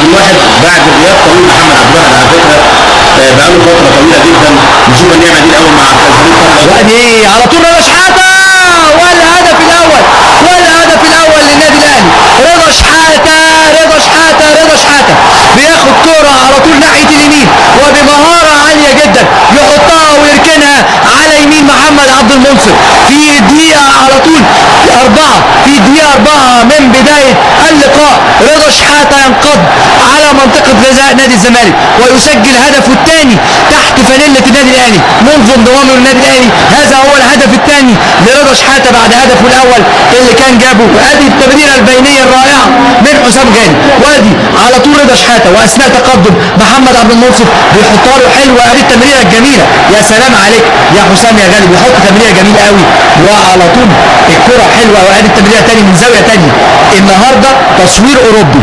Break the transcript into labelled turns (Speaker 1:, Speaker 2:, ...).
Speaker 1: الواحد بعد غياب طويل محمد عبد الواحد على فكره، بقاله فتره طويله جدا، نشوف النعمه دي الاول مع الفريق.
Speaker 2: وادي على طول رضا شحاته، والهدف الاول والهدف الاول للنادي الاهلي. رضا شحاته رضا شحاته رضا شحاته بياخد كرة على طول ناحيه اليمين وبمهاره عاليه جدا يحطها ويركنها على يمين محمد عبد المنصف في دقيقه على طول 4، في دقيقه 4 من بدايه اللقاء. رضا شحاته ينقض على منطقه جزاء نادي الزمالك ويسجل هدفه الثاني تحت فانيله النادي الاهلي منذ انضمامه للنادي الاهلي. هذا هو الهدف الثاني لرضا شحاته بعد هدفه الاول اللي كان جابه. وادي التمريره البينيه الرائعه من حسام غالي، وادي على طول رضا شحاته واثناء تقدم محمد عبد المنصف بيحطها له حلوه. ادي التمريره الجميله، يا سلام عليك يا حسام يا غالي، بيحط تمريره جميله قوي وعلى طول الكره حلوه. وادي التمريره ثاني من زاويه ثانيه. النهارده تصوير اوروبي،